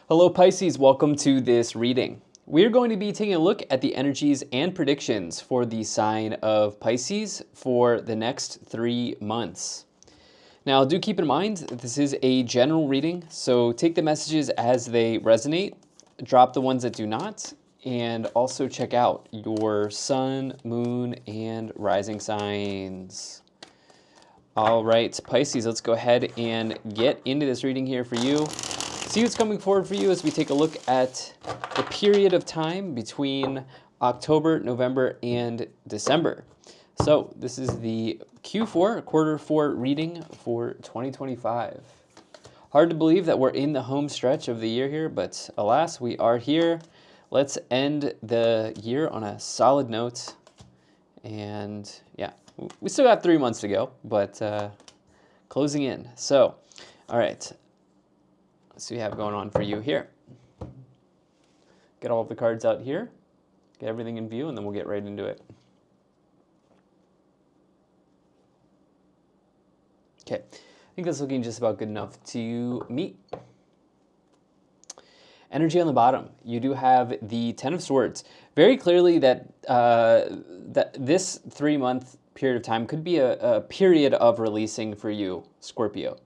Hello Pisces, welcome to this reading. We're going to be taking a look at the energies and predictions for the sign of Pisces for the next 3 months. Now, do keep in mind that this is a general reading, so take the messages as they resonate, drop the ones that do not, and also check out your sun, moon, and rising signs. All right, Pisces, let's go ahead and get into this reading here for you. See what's coming forward for you as we take a look at the period of time between October, November, and December. So this is the Q4, quarter 4 reading for 2025. Hard to believe that we're in the home stretch of the year here, but alas, we are here. Let's end the year on a solid note. And yeah, we still got 3 months to go, but closing in. So, all right, let's see what we have going on for you here. Get all of the cards out here, get everything in view, and then we'll get right into it. Okay, I think that's looking just about good enough to meet. Energy on the bottom, you do have the Ten of Swords. Very clearly that this 3-month period of time could be a period of releasing for you, Scorpio.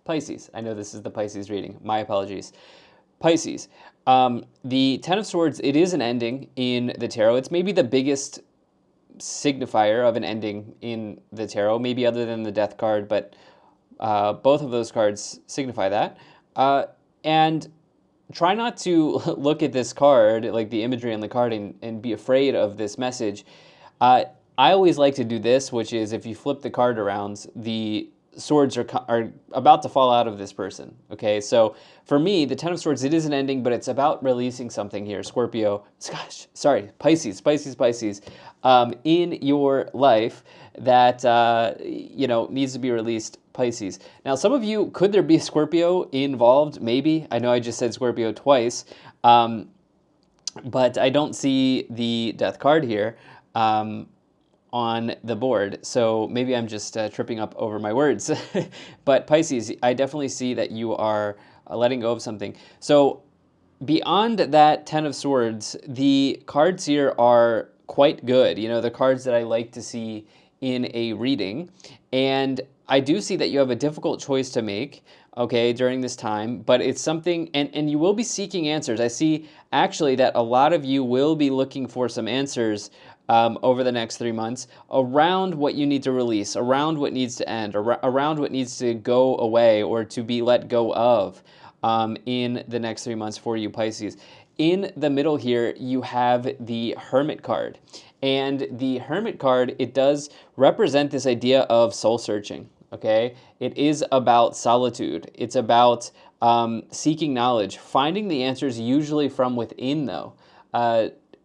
Pisces. I know this is the Pisces reading. My apologies. Pisces. The Ten of Swords, it is an ending in the tarot. It's maybe the biggest signifier of an ending in the tarot, maybe other than the Death card, but both of those cards signify that. And try not to look at this card, like the imagery on the card, and be afraid of this message. I always like to do this, which is if you flip the card around, the swords are about to fall out of this person. Okay, so for me, the Ten of Swords, it is an ending, but it's about releasing something here. Scorpio, Pisces, in your life that needs to be released. Pisces. Now, some of you, could there be a Scorpio involved? Maybe. I know I just said Scorpio twice, but I don't see the Death card here on the board, so maybe I'm just tripping up over my words. But Pisces, I definitely see that you are letting go of something. So beyond that Ten of Swords, the cards here are quite good. You know, the cards that I like to see in a reading. And I do see that you have a difficult choice to make, okay, during this time, but it's something, and you will be seeking answers. I see actually that a lot of you will be looking for some answers over the next 3 months around what you need to release, around what needs to end, around what needs to go away or to be let go of in the next 3 months for you, Pisces. In the middle here, you have the Hermit card. And the Hermit card, it does represent this idea of soul searching, okay? It is about solitude. It's about seeking knowledge. Finding the answers usually from within, though,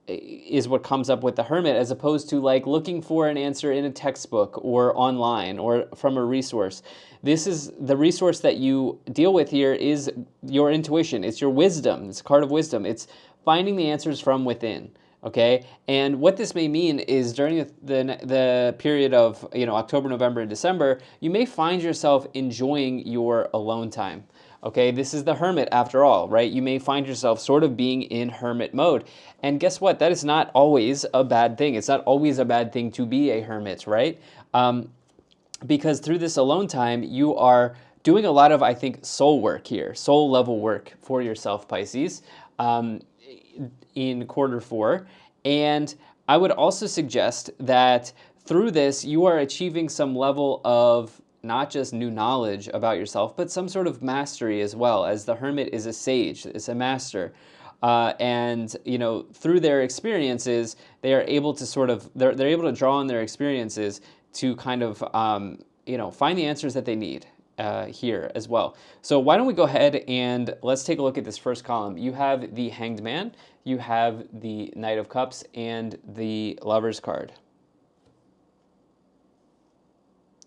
is what comes up with the Hermit, as opposed to like looking for an answer in a textbook or online or from a resource. This is the resource that you deal with here is your intuition. It's your wisdom. It's a card of wisdom. It's finding the answers from within. Okay, and what this may mean is during the period of October, November, and December, you may find yourself enjoying your alone time. Okay, this is the Hermit after all, right? You may find yourself sort of being in hermit mode. And guess what? That is not always a bad thing. It's not always a bad thing to be a hermit, right? Because through this alone time, you are doing a lot of, I think, soul work here, soul level work for yourself, Pisces, in quarter 4. And I would also suggest that through this, you are achieving some level of not just new knowledge about yourself, but some sort of mastery as well, as the Hermit is a sage, is a master. And through their experiences, they are able to they're able to draw on their experiences to kind of find the answers that they need here as well. So why don't we go ahead and let's take a look at this first column. You have the Hanged Man, you have the Knight of Cups, and the Lover's card.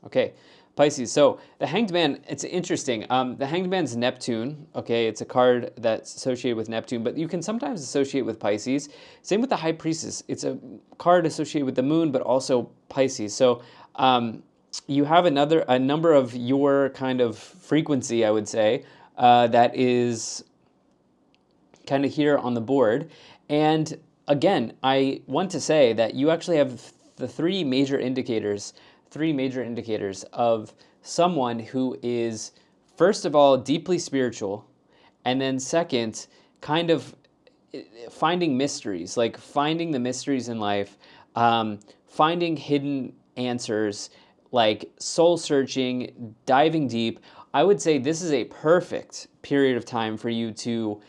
Okay, Pisces. So the Hanged Man, it's interesting. The Hanged Man's Neptune. Okay, it's a card that's associated with Neptune, but you can sometimes associate with Pisces. Same with the High Priestess. It's a card associated with the Moon, but also Pisces. So you have a number of your kind of frequency, I would say, that is kind of here on the board. And again, I want to say that you actually have the three major indicators of someone who is, first of all, deeply spiritual, and then second, kind of finding mysteries, like finding the mysteries in life, finding hidden answers, like soul searching, diving deep. I would say this is a perfect period of time for you to,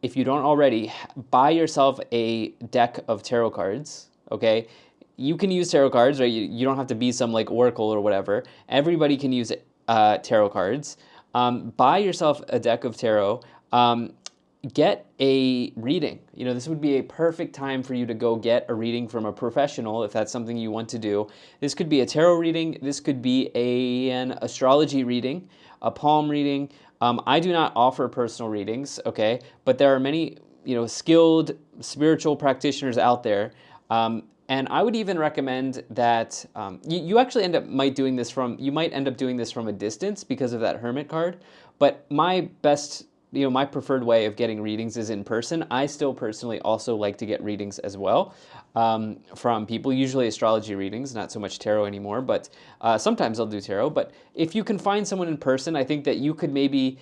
if you don't already, buy yourself a deck of tarot cards, okay? You can use tarot cards, right? You don't have to be some like oracle or whatever. Everybody can use tarot cards. Buy yourself a deck of tarot. Get a reading. You know, this would be a perfect time for you to go get a reading from a professional if that's something you want to do. This could be a tarot reading. This could be an astrology reading, a palm reading. I do not offer personal readings, okay? But there are many, skilled spiritual practitioners out there. And I would even recommend that you actually might end up doing this from a distance because of that Hermit card. But my preferred way of getting readings is in person. I still personally also like to get readings as well from people, usually astrology readings, not so much tarot anymore, but sometimes I'll do tarot. But if you can find someone in person, I think that you could maybe,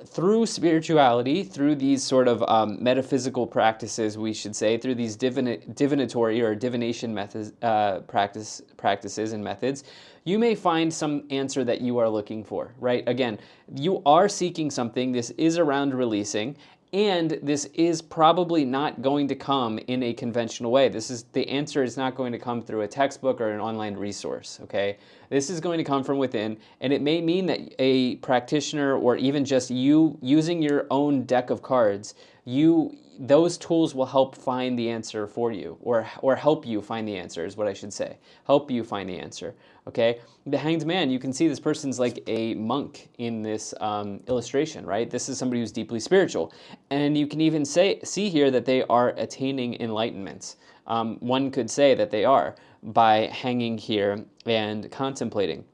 through spirituality, through these sort of metaphysical practices, we should say, through these divinatory or divination methods, practices and methods, you may find some answer that you are looking for, right? Again, you are seeking something. This is around releasing, and this is probably not going to come in a conventional way. The answer is not going to come through a textbook or an online resource, okay? This is going to come from within, and it may mean that a practitioner or even just you using your own deck of cards, those tools will help find the answer for you, or help you find the answer is what I should say. Help you find the answer, okay? The Hanged Man, you can see this person's like a monk in this illustration, right? This is somebody who's deeply spiritual. And you can even see here that they are attaining enlightenment. One could say that they are by hanging here and contemplating.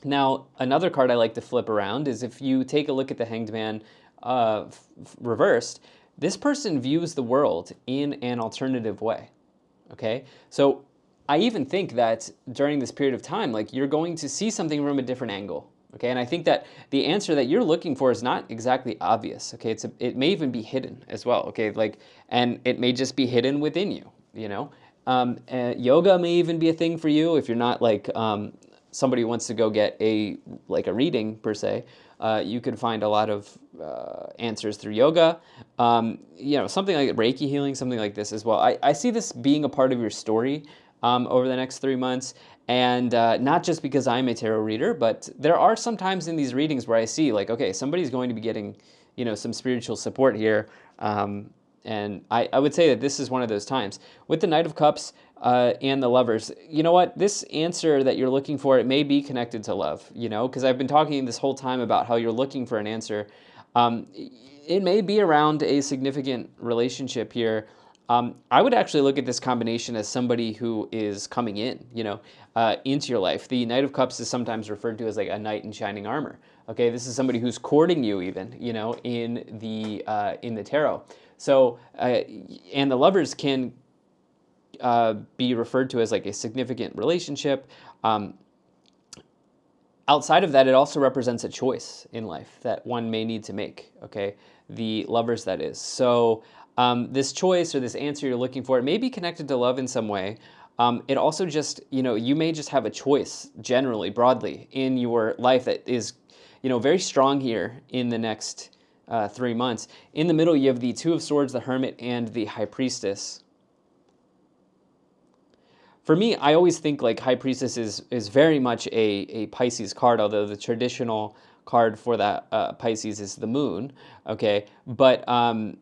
Now, another card I like to flip around is if you take a look at the Hanged Man reversed, this person views the world in an alternative way, okay? So I even think that during this period of time, like, you're going to see something from a different angle, okay? And I think that the answer that you're looking for is not exactly obvious, okay? It may even be hidden as well, okay? And it may just be hidden within you, you know? Yoga may even be a thing for you if you're not like somebody who wants to go get a reading per se. You could find a lot of answers through yoga. Something like Reiki healing, something like this as well. I see this being a part of your story over the next 3 months. And not just because I'm a tarot reader, but there are some times in these readings where I see like, okay, somebody's going to be getting, some spiritual support here. And I would say that this is one of those times. With the Knight of Cups and the Lovers, you know what? This answer that you're looking for, it may be connected to love, because I've been talking this whole time about how you're looking for an answer. It may be around a significant relationship here. I would actually look at this combination as somebody who is coming into your life. The Knight of Cups is sometimes referred to as like a knight in shining armor. Okay, this is somebody who's courting you even, in the tarot. So, and the Lovers can be referred to as like a significant relationship. Outside of that, it also represents a choice in life that one may need to make, okay? The Lovers, that is. So this choice or this answer you're looking for, it may be connected to love in some way. It also just, you may just have a choice generally, broadly, in your life that is, very strong here in the next 3 months. In the middle, you have the Two of Swords, the Hermit, and the High Priestess. For me, I always think like High Priestess is very much a Pisces card, although the traditional card for that Pisces is the moon, okay? But, and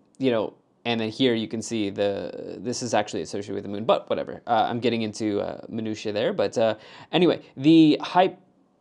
then here you can see this is actually associated with the moon, but whatever. I'm getting into minutia there, but anyway, the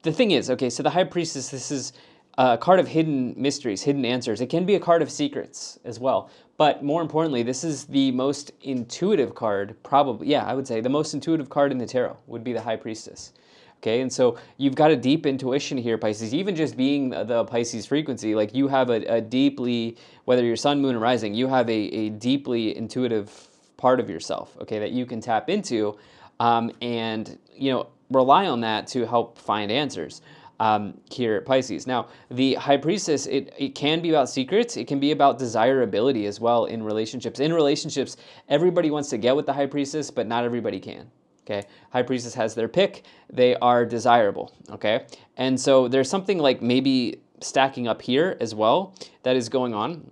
thing is, okay, so the High Priestess, this is a card of hidden mysteries, hidden answers. It can be a card of secrets as well. But more importantly, this is the most intuitive card, probably. Yeah, I would say the most intuitive card in the tarot would be the High Priestess. Okay, and so you've got a deep intuition here, Pisces. Even just being the Pisces frequency, like you have a deeply, whether you're sun, moon, or rising, you have a deeply intuitive part of yourself, okay, that you can tap into, and rely on that to help find answers. Here at Pisces. Now, the High Priestess, it can be about secrets. It can be about desirability as well in relationships. In relationships, everybody wants to get with the High Priestess, but not everybody can. Okay, High Priestess has their pick. They are desirable. Okay, and so there's something like maybe stacking up here as well that is going on.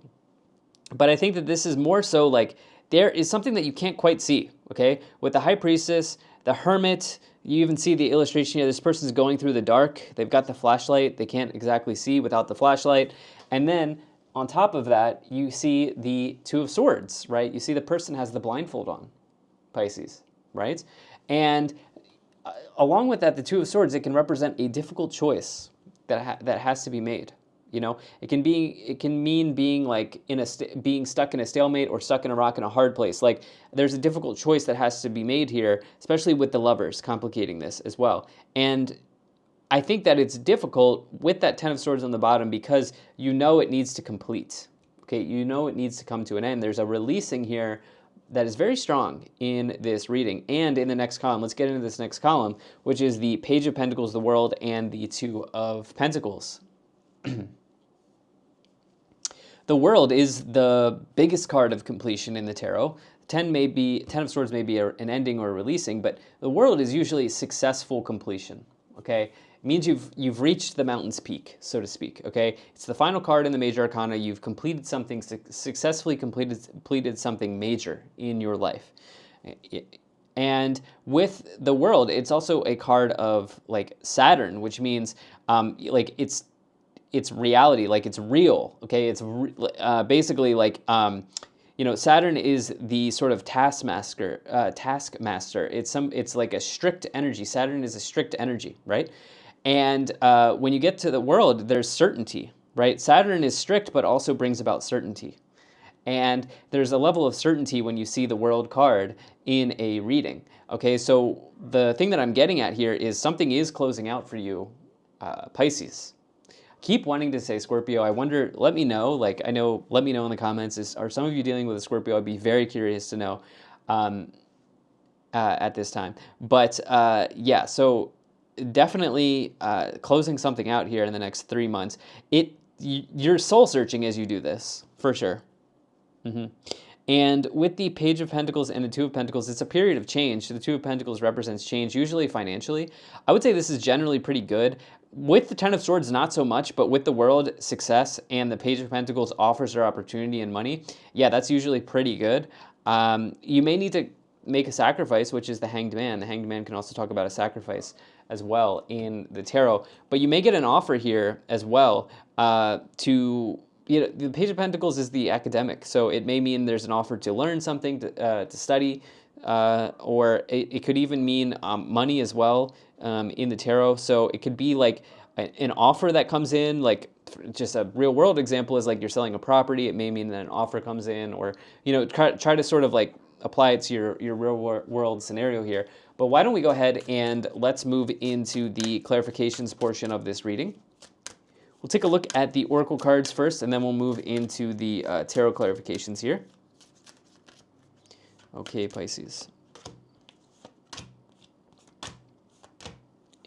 But I think that this is more so like there is something that you can't quite see. Okay, with the High Priestess, the Hermit. You even see the illustration here. This person's going through the dark. They've got the flashlight. They can't exactly see without the flashlight. And then on top of that, you see the Two of Swords, right? You see the person has the blindfold on, Pisces, right? And along with that, the Two of Swords, it can represent a difficult choice that has to be made. It can mean being like being stuck in a stalemate or stuck in a rock in a hard place. Like there's a difficult choice that has to be made here, especially with the Lovers complicating this as well. And I think that it's difficult with that Ten of Swords on the bottom because it needs to complete. Okay, it needs to come to an end. There's a releasing here that is very strong in this reading and in the next column. Let's get into this next column, which is the Page of Pentacles, the World, and the Two of Pentacles. The World is the biggest card of completion in the tarot. Ten of Swords may be an ending or a releasing, but the World is usually successful completion. Okay, it means you've reached the mountain's peak, so to speak. Okay, it's the final card in the major arcana. You've completed something, successfully completed something major in your life. And with the World, it's also a card of like Saturn, which means like it's reality, like it's real. Okay, it's basically like Saturn is the sort of taskmaster. It's like a strict energy. Saturn is a strict energy, right? And when you get to the World, there's certainty, right? Saturn is strict, but also brings about certainty. And there's a level of certainty when you see the World card in a reading. Okay, so the thing that I'm getting at here is something is closing out for you, Pisces. Keep wanting to say Scorpio. I wonder, let me know. Let me know in the comments. Are some of you dealing with a Scorpio? I'd be very curious to know at this time. But yeah, so definitely closing something out here in the next 3 months. You're soul searching as you do this, for sure. And with the Page of Pentacles and the Two of Pentacles, it's a period of change. The Two of Pentacles represents change, usually financially. I would say this is generally pretty good. With the Ten of Swords, not so much, but with the World, success, and the Page of Pentacles offers her opportunity and money. Yeah, that's usually pretty good. You may need to make a sacrifice, which is the Hanged Man. The Hanged Man can also talk about a sacrifice as well in the tarot. But you may get an offer here as well the Page of Pentacles is the academic, so it may mean there's an offer to learn something, to study, or it could even mean money as well in the tarot. So it could be like an offer that comes in, like just a real world example is like you're selling a property. It may mean that an offer comes in, or try to sort of like apply it to your real world scenario here. But why don't we go ahead and let's move into the clarifications portion of this reading. We'll take a look at the Oracle cards first, and then we'll move into the tarot clarifications here. Okay, Pisces.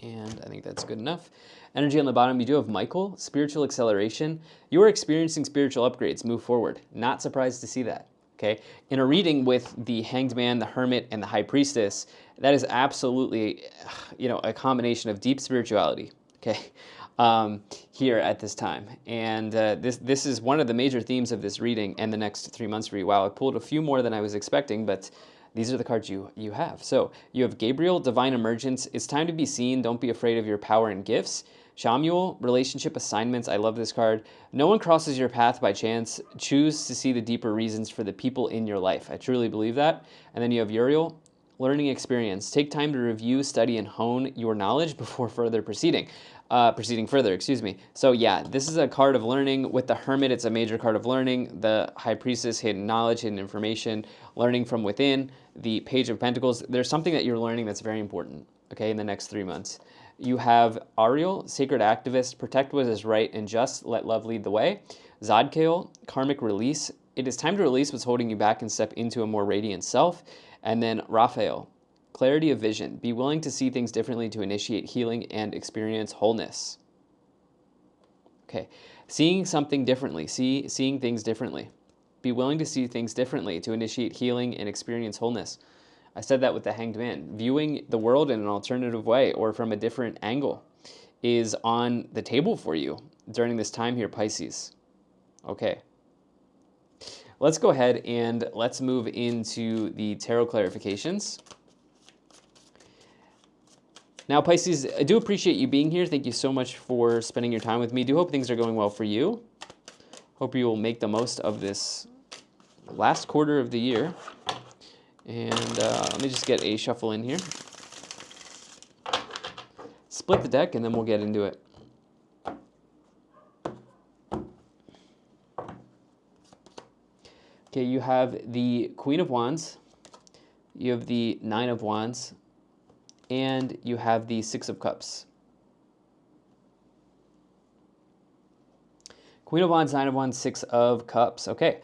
And I think that's good enough. Energy on the bottom, you do have Michael, spiritual acceleration. You are experiencing spiritual upgrades. Move forward. Not surprised to see that. Okay. In a reading with the Hanged Man, the Hermit, and the High Priestess, that is absolutely, a combination of deep spirituality. Okay. Here at this time. And this is one of the major themes of this reading and the next 3 months for you. Wow, I pulled a few more than I was expecting, but these are the cards you have. So you have Gabriel, Divine Emergence. It's time to be seen. Don't be afraid of your power and gifts. Shamuel, Relationship Assignments. I love this card. No one crosses your path by chance. Choose to see the deeper reasons for the people in your life. I truly believe that. And then you have Uriel, Learning Experience. Take time to review, study, and hone your knowledge before proceeding further, excuse me. So yeah, this is a card of learning. With the Hermit, it's a major card of learning. The High Priestess, hidden knowledge, hidden information, learning from within. The Page of Pentacles, there's something that you're learning that's very important, okay, in the next 3 months. You have Ariel, sacred activist, protect what is right and just, let love lead the way. Zadkiel, karmic release. It is time to release what's holding you back and step into a more radiant self. And then Raphael, clarity of vision. Be willing to see things differently to initiate healing and experience wholeness. Okay, seeing something differently, seeing things differently. Be willing to see things differently to initiate healing and experience wholeness. I said that with the Hanged Man. Viewing the world in an alternative way or from a different angle is on the table for you during this time here, Pisces. Okay. Let's go ahead and let's move into the tarot clarifications. Now, Pisces, I do appreciate you being here. Thank you so much for spending your time with me. Do hope things are going well for you. Hope you will make the most of this last quarter of the year. And let me just get a shuffle in here. Split the deck, and then we'll get into it. Okay, you have the Queen of Wands, you have the Nine of Wands, and you have the Six of Cups. Queen of Wands, Nine of Wands, Six of Cups. Okay.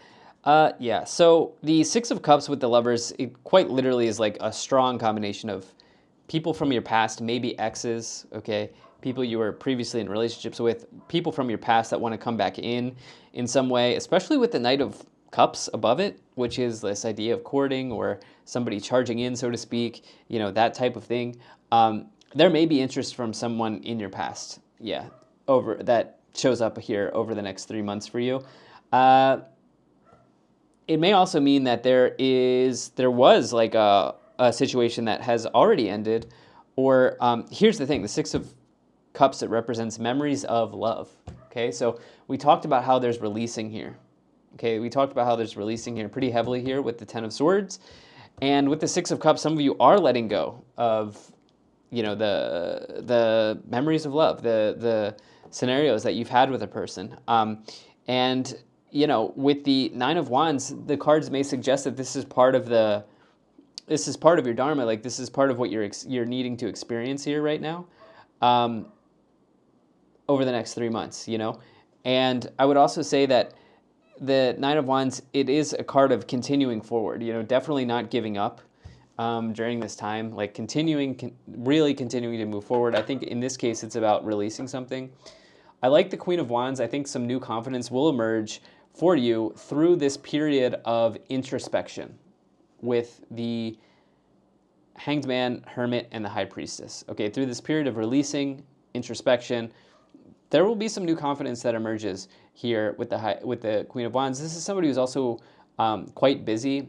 Yeah, so the Six of Cups with the Lovers, it quite literally is like a strong combination of people from your past, maybe exes, okay? People you were previously in relationships with, people from your past that want to come back in some way, especially with the Knight of Cups above it, which is this idea of courting or somebody charging in, so to speak, you know, that type of thing. There may be interest from someone in your past, yeah, over that shows up here over the next 3 months for you. It may also mean that there was like a situation that has already ended, or here's the thing: the Six of Cups, it represents memories of love. Okay, so we talked about how there's releasing here. Okay, we talked about how there's releasing here pretty heavily here with the Ten of Swords. And with the Six of Cups, some of you are letting go of, you know, the memories of love, the scenarios that you've had with a person. And, you know, with the Nine of Wands, the cards may suggest that this is part of your dharma, like this is part of what you're needing to experience here right now, over the next 3 months, you know. And I would also say that the Nine of Wands, it is a card of continuing forward, you know, definitely not giving up during this time, like really continuing to move forward. I think in this case, it's about releasing something. I like the Queen of Wands. I think some new confidence will emerge for you through this period of introspection with the Hanged Man, Hermit, and the High Priestess. Okay, through this period of releasing, introspection, there will be some new confidence that emerges here with the Queen of Wands. This is somebody who's also quite busy.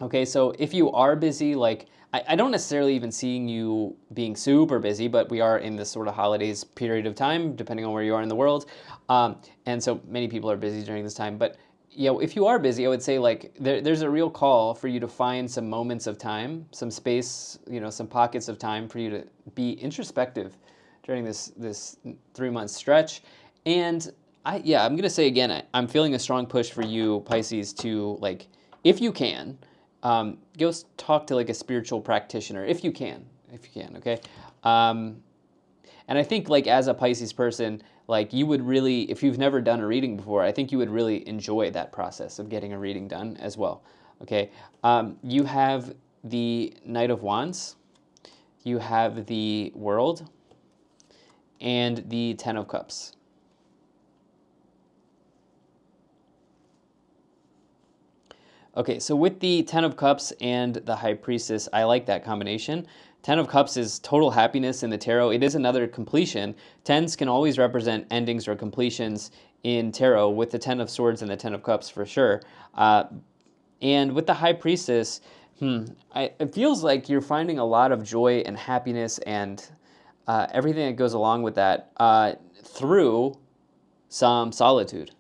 Okay, so if you are busy, like I don't necessarily even seeing you being super busy, but we are in this sort of holidays period of time, depending on where you are in the world, and so many people are busy during this time. But you know, if you are busy, I would say like there's a real call for you to find some moments of time, some space, you know, some pockets of time for you to be introspective during this 3 month stretch. And I'm gonna say again, I'm feeling a strong push for you, Pisces, to like, if you can, go talk to like a spiritual practitioner, if you can, okay. And I think like as a Pisces person, like you would really, if you've never done a reading before, I think you would really enjoy that process of getting a reading done as well. Okay, you have the Knight of Wands, you have the World, and the Ten of Cups. Okay, so with the Ten of Cups and the High Priestess, I like that combination. Ten of Cups is total happiness in the tarot. It is another completion. Tens can always represent endings or completions in tarot, with the Ten of Swords and the Ten of Cups for sure. And with the High Priestess, it feels like you're finding a lot of joy and happiness and everything that goes along with that through some solitude,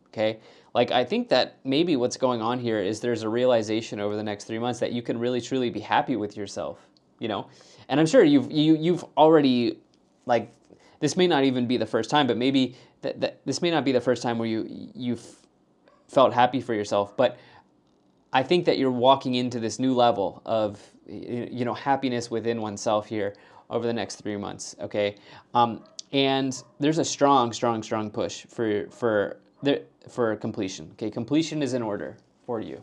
okay? Like, I think that maybe what's going on here is there's a realization over the next 3 months that you can really, truly be happy with yourself, you know? And I'm sure you've already, like, this may not even be the first time, but maybe this may not be the first time where you've felt happy for yourself, but I think that you're walking into this new level of, you know, happiness within oneself here over the next 3 months. Okay, and there's a strong, strong, strong push for completion. Okay, completion is in order for you.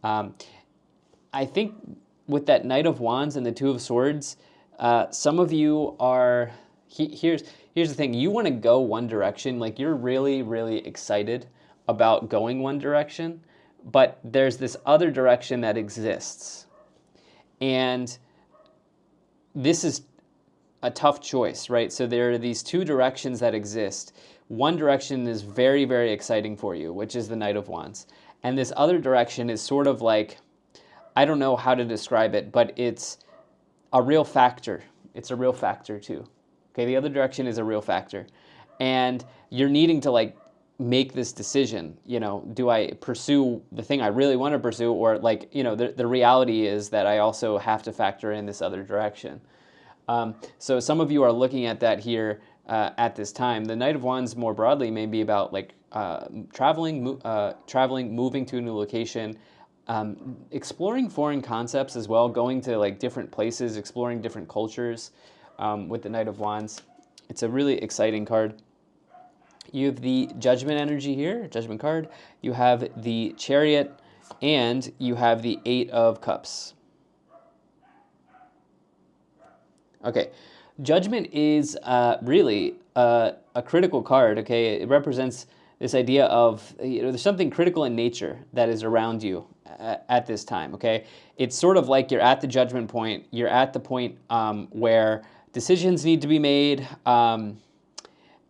Um, I think with that Knight of Wands and the Two of Swords, some of you are. Here's the thing: you want to go one direction, like you're really, really excited about going one direction, but there's this other direction that exists, and this is a tough choice, right? So there are these two directions that exist. One direction is very, very exciting for you, which is the Knight of Wands, and this other direction is sort of like, I don't know how to describe it, but it's a real factor. It's a real factor too. Okay, the other direction is a real factor. And you're needing to like make this decision, do I pursue the thing I really want to pursue, or like, the reality is that I also have to factor in this other direction. So some of you are looking at that here at this time. The Knight of Wands more broadly may be about like traveling, moving to a new location, exploring foreign concepts as well, going to like different places, exploring different cultures with the Knight of Wands. It's a really exciting card. You have the Judgment energy here, Judgment card. You have the Chariot, and you have the Eight of Cups. Okay, Judgment is really a critical card. Okay, it represents this idea of there's something critical in nature that is around you at this time. Okay, it's sort of like you're at the judgment point. You're at the point where decisions need to be made.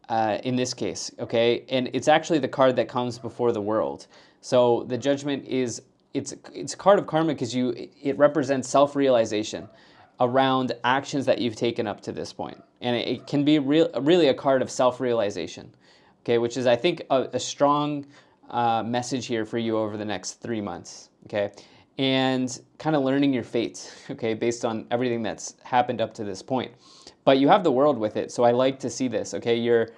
In this case, okay, and it's actually the card that comes before the world. So the Judgment is it's a card of karma because it represents self-realization around actions that you've taken up to this point, and it can be really a card of self-realization, okay, which is I think a strong message here for you over the next 3 months, okay, and kind of learning your fate, okay, based on everything that's happened up to this point. But you have the world with it, so I like to see this. Okay, you're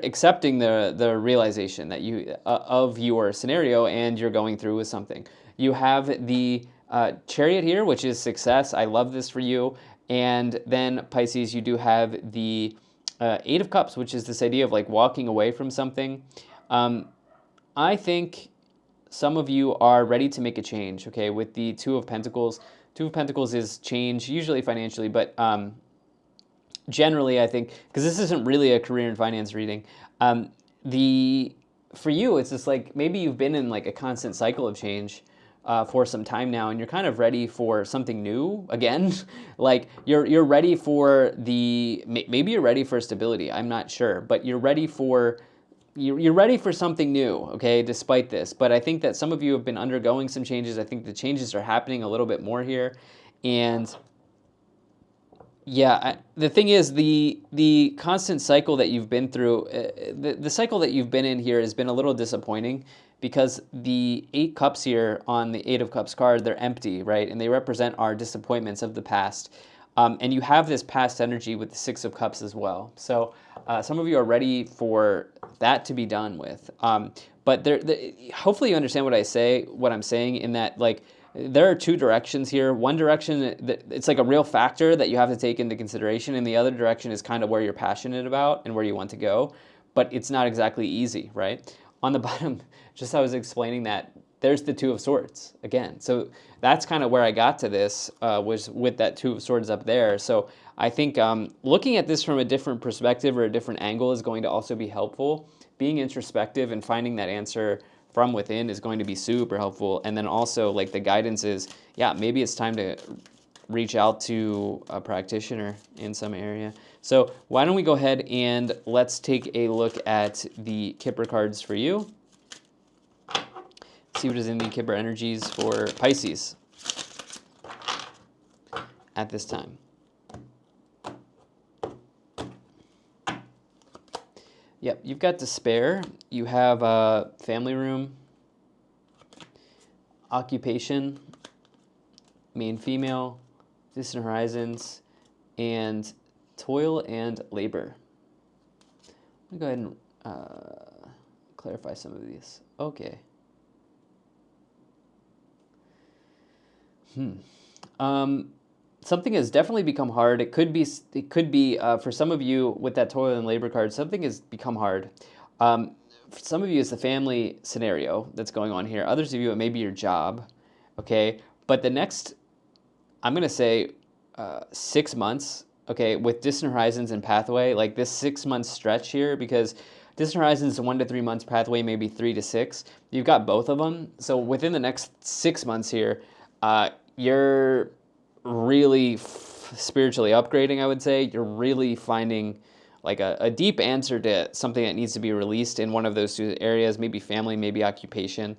accepting the realization that you of your scenario, and you're going through with something. You have the Chariot here, which is success. I love this for you. And then Pisces, you do have the Eight of Cups, which is this idea of like walking away from something. I think some of you are ready to make a change. Okay, with the Two of Pentacles. Two of Pentacles is change, usually financially, but generally, I think, because this isn't really a career and finance reading, for you, it's just like maybe you've been in like a constant cycle of change for some time now, and you're kind of ready for something new again. Like you're ready for maybe you're ready for stability. I'm not sure, but you're ready for something new, okay, despite this. But I think that some of you have been undergoing some changes. I think the changes are happening a little bit more here, and yeah, the thing is, the constant cycle that you've been through, the cycle that you've been in here has been a little disappointing because the Eight Cups here on the Eight of Cups card, they're empty, right? And they represent our disappointments of the past. And you have this past energy with the Six of Cups as well. So some of you are ready for that to be done with. But hopefully you understand what I'm saying in that, like, there are two directions here. One direction, it's like a real factor that you have to take into consideration, and the other direction is kind of where you're passionate about and where you want to go, but it's not exactly easy, right? On the bottom, just as I was explaining that, there's the Two of Swords again. So that's kind of where I got to this, was with that Two of Swords up there. So I think looking at this from a different perspective or a different angle is going to also be helpful. Being introspective and finding that answer from within is going to be super helpful. And then also, like, the guidance is, yeah, maybe it's time to reach out to a practitioner in some area. So why don't we go ahead and let's take a look at the Kipper cards for you. See what is in the Kipper energies for Pisces at this time. Yep, you've got despair. You have a family room, occupation, main female, distant horizons, and toil and labor. Let me go ahead and clarify some of these. Okay. something has definitely become hard. It could be for some of you with that toil and labor card, something has become hard. For some of you, it's the family scenario that's going on here. Others of you, it may be your job. Okay, but the next, I'm gonna say, 6 months. Okay, with distant horizons and pathway, like this 6 month stretch here, because distant horizons is 1 to 3 months, pathway maybe 3 to 6. You've got both of them. So within the next 6 months here, you're really spiritually upgrading, I would say. You're really finding like a deep answer to something that needs to be released in one of those two areas, maybe family, maybe occupation,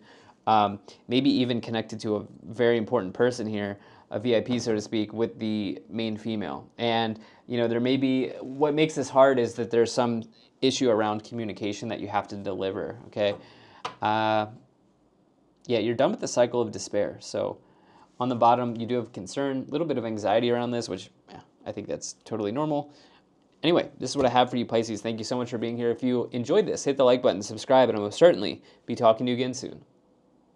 maybe even connected to a very important person here, a VIP, so to speak, with the main female. And, there may be, what makes this hard is that there's some issue around communication that you have to deliver, okay? Yeah, you're done with the cycle of despair. So on the bottom, you do have concern, a little bit of anxiety around this, which I think that's totally normal. Anyway, this is what I have for you, Pisces. Thank you so much for being here. If you enjoyed this, hit the like button, subscribe, and I'll most certainly be talking to you again soon.